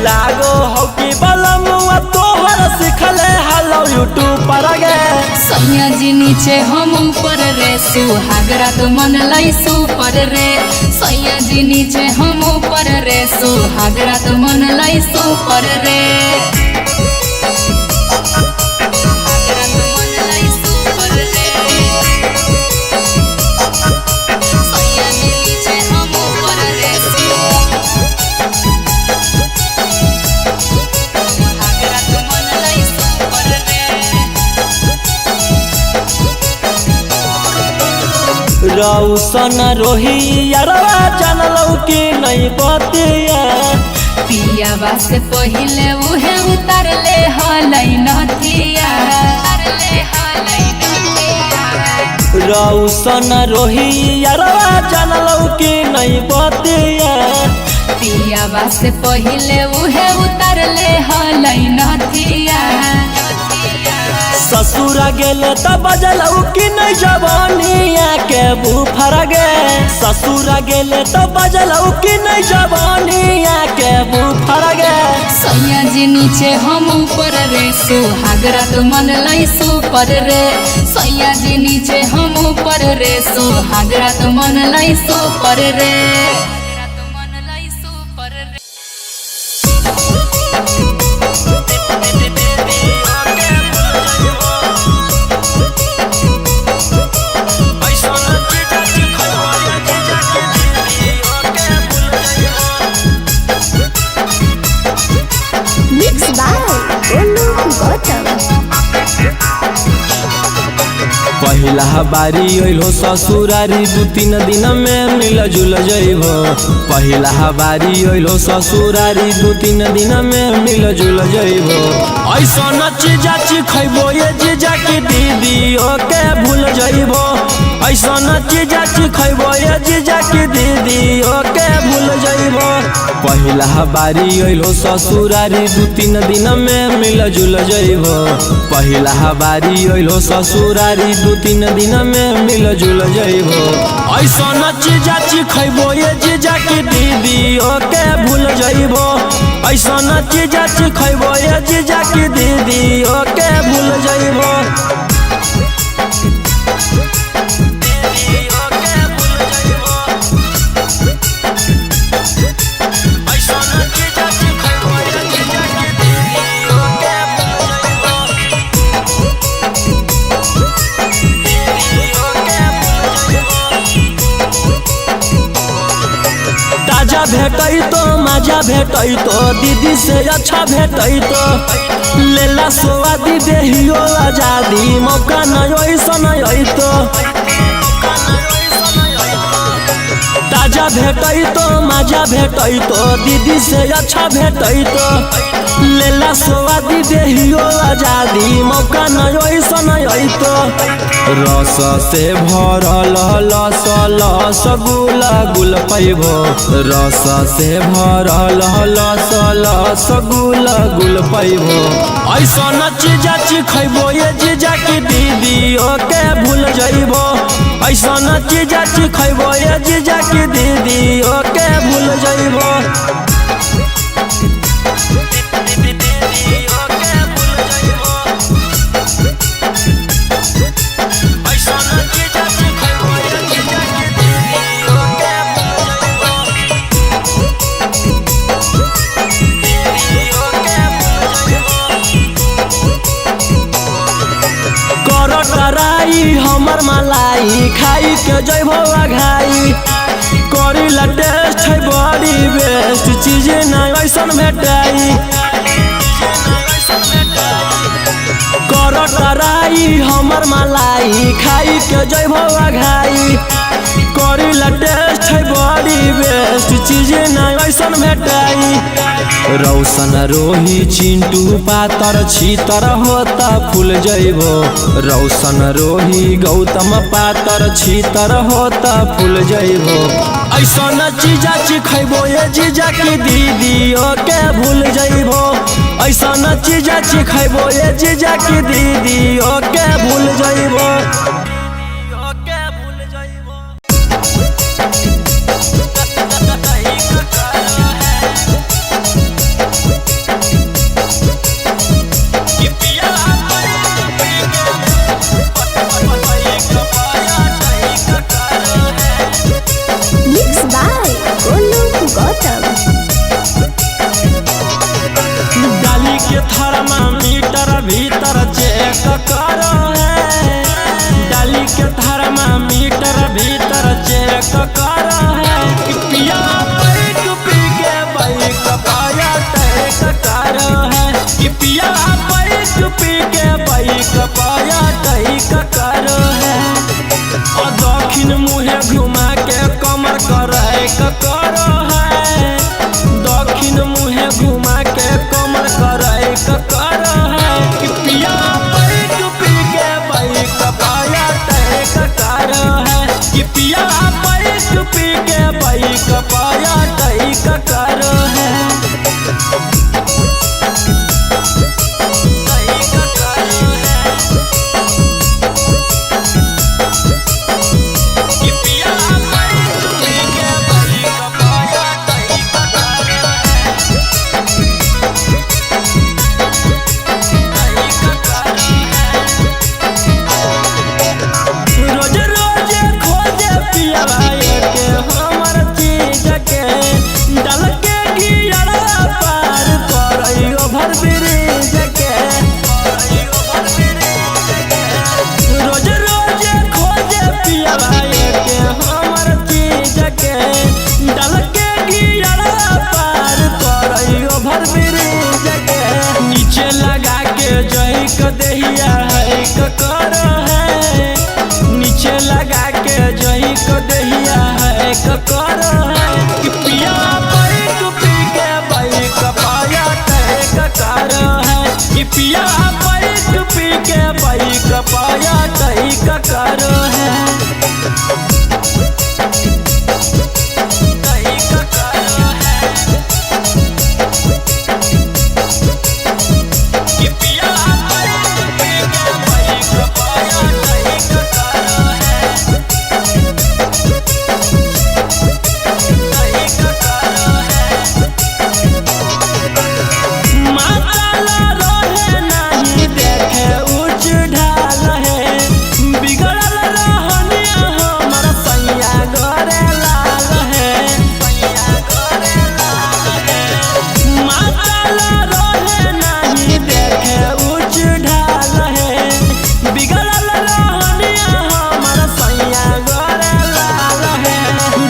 लागो हो कि बलमुआ तोहर सिखले हलो यूट्यूब पर गे सैया जी नीचे हम ऊपर रे सुहागरा तो मन लाई सुपर रे सैया जी नीचे हम ऊपर रे सुहागरा तो मन लाई सुपर रे सुहागरा तो मन लाई सुपर रे सैया जी नीचे हम ऊपर रे सुहागरा तो मन लाई सुपर रे रौसन रोही यारवा जानलौ कि नहीं बतिया पिया बास पहिले उहे उतर ले हलै नथिया रौसन रोही यारवा जानलौ कि नहीं बतिया पिया बास पहिले उहे उतर ले हलै नथिया ससुरा गेले त बजलौ कि नहीं जवानिया के बुफर गे ससुरा गेले त बजलौ कि नहीं जवानिया के बुफर गे सैया जी नीचे हम ऊपर रे सुहागरा तो मन लाई सुपर रे सैया जी नीचे हम ऊपर रे सुहागरा तो मन लाई सुपर रे Mixed by Olu Gautam. पहिला बारी अइलो ससुरारी 2-3 दिन में मिल जुल जइबो पहिला बारी अइलो ससुरारी 2-3 दिन में मिल जुल जइबो ऐसन चीजा खइबो ये जीजा की दीदी ओके भूल जइबो ऐसन चीजा खइबो ये जीजा की दीदी ओके भूल जइबो पहिला बारी अइलो ससुरारी 2-3 दिन में मिल जुल जइबो पहिला बारी अइलो ससुरारी 2-3 दिन में मिल जुल जइबो ऐसन चीजा खइबो ये जीजा की दीदी ओके भूल जइबो ऐसन चीजा खइबो ये जीजा की दीदी ओके भूल जइबो ताजा भेटै तो मजा भेटै तो दीदी से अच्छा भेटै तो लेला स्वादी देहियो आजादी मौका नहीं ऐसन तो ताजा भेटै तो मजा भेटै तो दीदी से अच्छा भेटै तो लेला स्वादी देहियो आजादी मौका नहीं ऐसन तो रस से भरल लस लस गुला गुल पैबो रस से भरल लस लस गुला गुल पैबो ऐसन चीजा खइबो ये जीजा की दीदी ओके भूल जइबो ऐसन चीजा खइबो ये जीजा की दीदी ओके भूल जइबो कराई हमर मलाई खाई के जइबो आघाई करी ला टेस्ट है बड़ी बेस्ट चीज नहीं ऐसन भेटाई कराई हमर मलाई खाई के जइबो आघाई करी ला टेस्ट है बड़ी बेस्ट चीज नहीं ऐसन ऐसन भेटाई। रौशन रोही चिंटू पातर छीतर होता फूल जइबो। रौशन रोही गौतम पातर छीतर होता फूल जइबो। ऐसन चीजा चिखैबो ये जीजा की दीदी के भूल जइबो। ऐसन चीजा चिखैबो ये जीजा की दीदी के भूल जइबो। Mixed by Golu Gautam. डाली के थर्मामीटर भीतर चेक करो है। डाली के थर्मामीटर भीतर चेक करो है। कि पिया बैठ पी के बाइक पाया टैक करो है। कि पिया बैठ पी के बाइक पाया टैक करो है। और दक्षिण मुहे घुमा के कमर करे करो है। दक्षिण मुहे घुमा के कमर करे करो है। कि पिया बैठ पी के बाइक पाया टैक करो है। कि पिया बैठ पी के बाइक पाया टैक करो है। रोज रोज खोजे पिया के हमर चीज के डाल के गियरा पार करइयो भर ब्रिज के। रोज रोज खोजे पिया के हमर चीज के डाल के गियरा पार करइयो भर ब्रिज के। नीचे लगा के जही क देहिया है करो है। नीचे लगा के जही को दहिया है करो है। कि पिया बैठ पी के बाइक पाया टैक करो है। कि पिया बैठ पी के बाइक पाया टैक करो है। टैक करो है। कि पिया बैठ पी के बाइक पाया टैक करो है। माताला रहे नहीं देखे उच्च ढाल है। बिगड़ल रहनिया हमर सैया गोरे लाल है। माताला रहे नहीं देखे उच्च ढाल है। बिगड़ल रहनिया हमर सैया गोरे लाल है।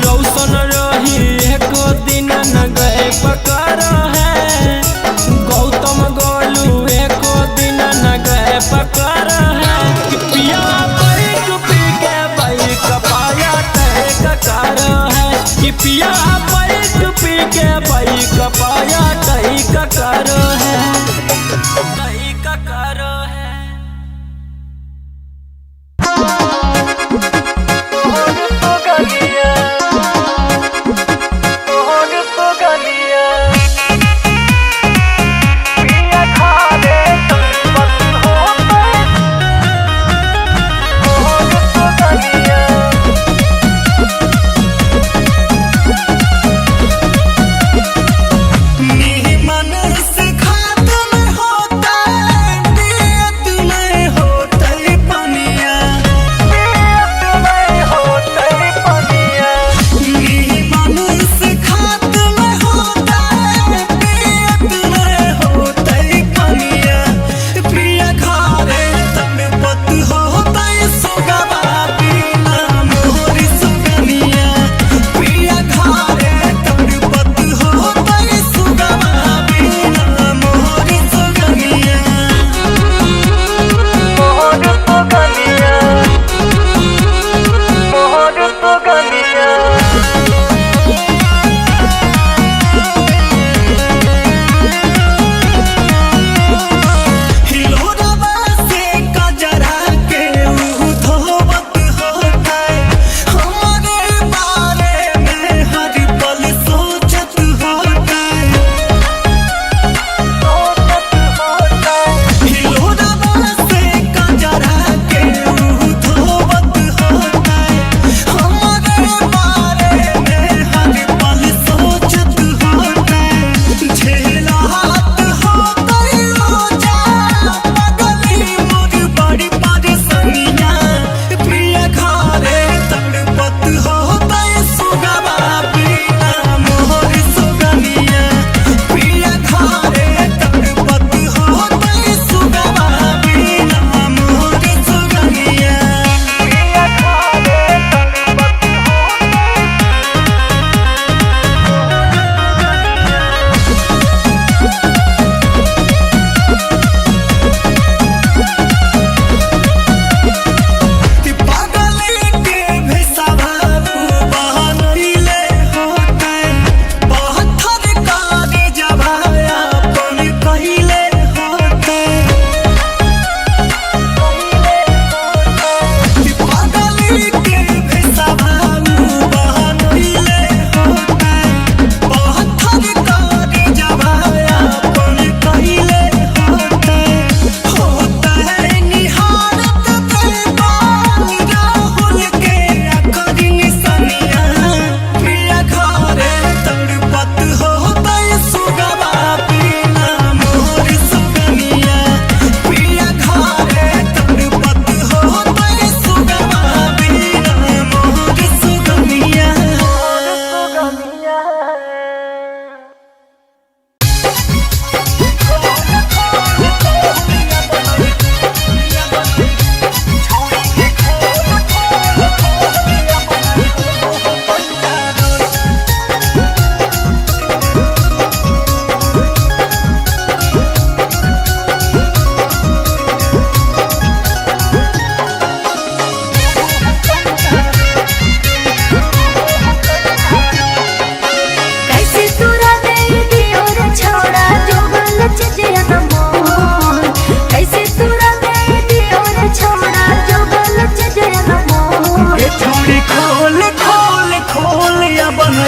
रौशन रही एको दिन न गए पकड़ है। गौतम गोलू एको दिन न गए पकड़ है। कि पिया बैठ पी के बाइक पाया टैक करो है। कि पिया बैठ पी के बाइक पाया टैक करो है। टैक करो है। मन से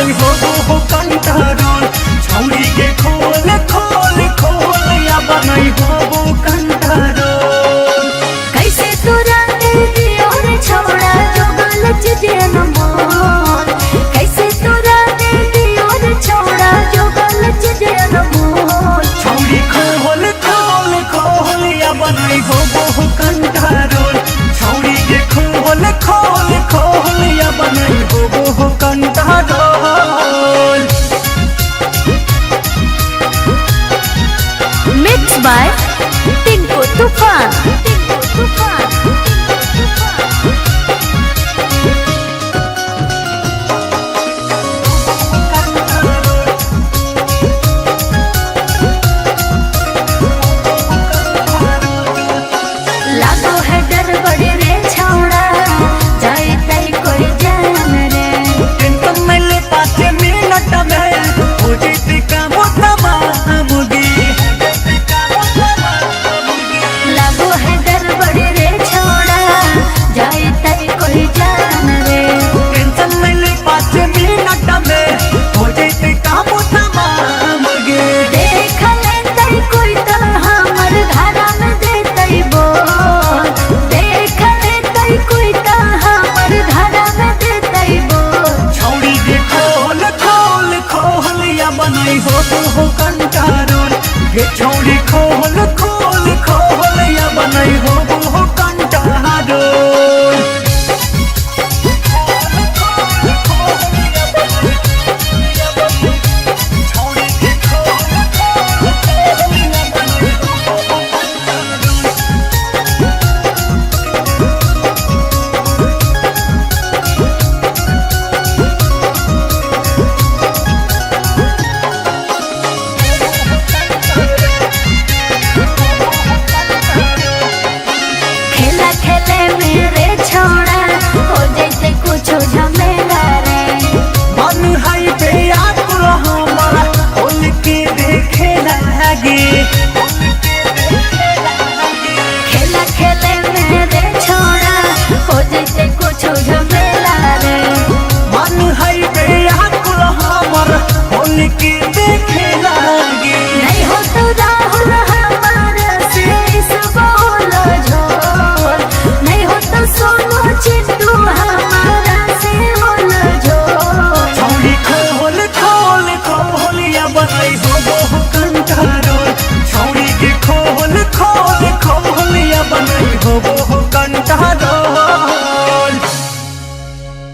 नहीं हो कंट्रोल छौरी के खोल